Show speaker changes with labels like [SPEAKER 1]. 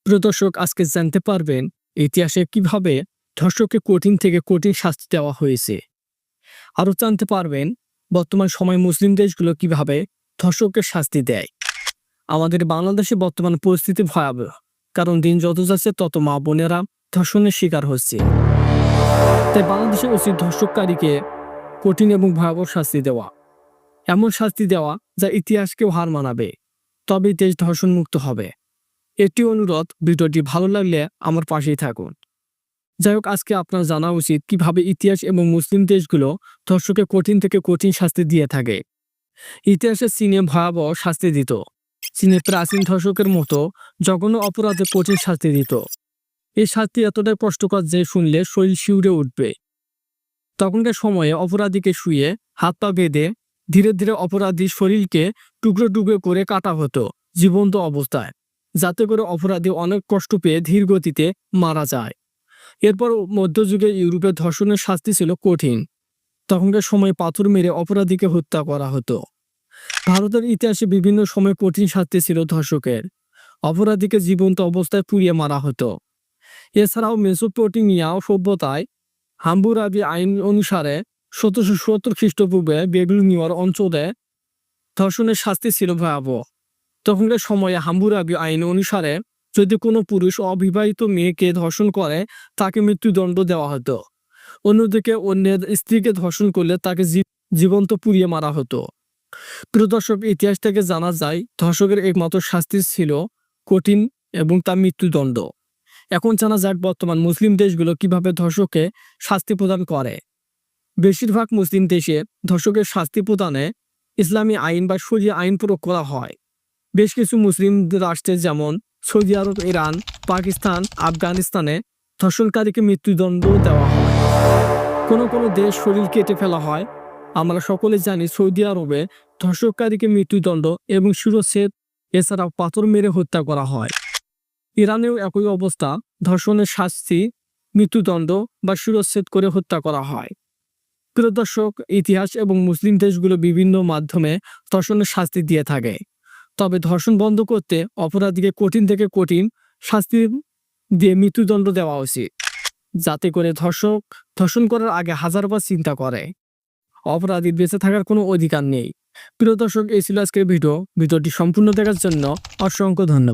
[SPEAKER 1] প্রিয় দর্শক, আজকে জানতে পারবেন ইতিহাসে কিভাবে ধর্ষককে কঠিন থেকে কঠিন শাস্তি দেওয়া হয়েছে। আরও জানতে পারবেন বর্তমান সময়ে মুসলিম দেশগুলো কিভাবে ধর্ষককে শাস্তি দেয়। আমাদের বাংলাদেশে বর্তমান পরিস্থিতি ভয়াবহ, কারণ দিন যত যাচ্ছে তত মা বোনেরা ধর্ষণের শিকার হচ্ছে। তাই বাংলাদেশে উচিত ধর্ষককারীকে কঠিন এবং ভয়াবহ শাস্তি দেওয়া, এমন শাস্তি দেওয়া যা ইতিহাসকেও হার মানাবে, তবেই দেশ ধর্ষণ মুক্ত হবে। একটি অনুরোধ, ভিডিওটি ভালো লাগলে আমার পাশেই থাকুন। যাই হোক, আজকে আপনার জানা উচিত কিভাবে ইতিহাস এবং মুসলিম দেশগুলো ধর্ষককে কঠিন থেকে কঠিন শাস্তি দিয়ে থাকে। ইতিহাসে চীনে ভয়াবহ শাস্তি দিত। চীনে প্রাচীন ধর্ষকের মতো জঘন্য অপরাধে কঠিন শাস্তি দিত। এই শাস্তি এতটাই কষ্টকর যে শুনলে শরীর শিউরে উঠবে। তখনকার সময়ে অপরাধীকে শুয়ে হাত পা বেঁধে ধীরে ধীরে অপরাধীর শরীরকে টুকরো টুকরো করে কাটা হতো জীবন্ত অবস্থায়, যাতে করে অপরাধী অনেক কষ্ট পেয়ে ধীর গতিতে মারা যায়। এরপর মধ্যযুগে ইউরোপে ধর্ষণের শাস্তি ছিল কঠিন। তখনকার সময়ে পাথর মেরে অপরাধীকে হত্যা করা হতো। ভারতের ইতিহাসে বিভিন্ন সময় কঠিন শাস্তি ছিল ধর্ষকের। অপরাধীকে জীবন্ত অবস্থায় পুড়িয়ে মারা হতো। এছাড়াও মেসোপটেমিয়া সভ্যতায় হাম্বুরাবি আইন অনুসারে 1770 খ্রিস্টপূর্বে বেবিলনীয় অঞ্চলে ধর্ষণের শাস্তি ছিল ভয়াবহ। তখনকার সময়ে হাম্বুরাবি আইন অনুসারে যদি কোনো পুরুষ অবিবাহিত মেয়েকে ধর্ষণ করে তাকে মৃত্যুদণ্ড দেওয়া হতো। অন্যদিকে অন্যের স্ত্রীকে ধর্ষণ করলে তাকে জীবন্ত পুড়িয়ে মারা হতো। প্রিয় দর্শক, ইতিহাস থেকে জানা যায় ধর্ষকের একমাত্র শাস্তি ছিল কঠিন এবং তা মৃত্যুদণ্ড। এখন জানা যাক বর্তমান মুসলিম দেশগুলো কিভাবে ধর্ষককে শাস্তি প্রদান করে। বেশিরভাগ মুসলিম দেশে ধর্ষকের শাস্তি প্রদানে ইসলামী আইন বা শরিয়া আইন প্রয়োগ করা হয়। বেশ কিছু মুসলিম রাষ্ট্রে যেমন সৌদি আরব, ইরান, পাকিস্তান, আফগানিস্তানে ধর্ষণকারীকে মৃত্যুদণ্ড দেওয়া হয়। কোনো কোনো দেশ শরীর কেটে ফেলা হয়। আমরা সকলে জানি সৌদি আরবে ধর্ষণকারীকে মৃত্যুদণ্ড এবং শিরচ্ছেদ এছাড়াও পাথর মেরে হত্যা করা হয়। ইরানেও একই অবস্থা, ধর্ষণের শাস্তি মৃত্যুদণ্ড বা শিরচ্ছেদ করে হত্যা করা হয়। প্রিয় দর্শক, ইতিহাস এবং মুসলিম দেশগুলো বিভিন্ন মাধ্যমে ধর্ষণের শাস্তি দিয়ে থাকে। তবে ধর্ষণ বন্ধ করতে অপরাধীকে কঠিন থেকে কঠিন শাস্তি দিয়ে মৃত্যুদণ্ড দেওয়া উচিত, যাতে করে ধর্ষণ করার আগে হাজারবার চিন্তা করে। অপরাধীর বেঁচে থাকার কোনো অধিকার নেই। প্রিয় দর্শক, এই ছিল আজকের ভিডিওটি সম্পূর্ণ দেখার জন্য অসংখ্য ধন্যবাদ।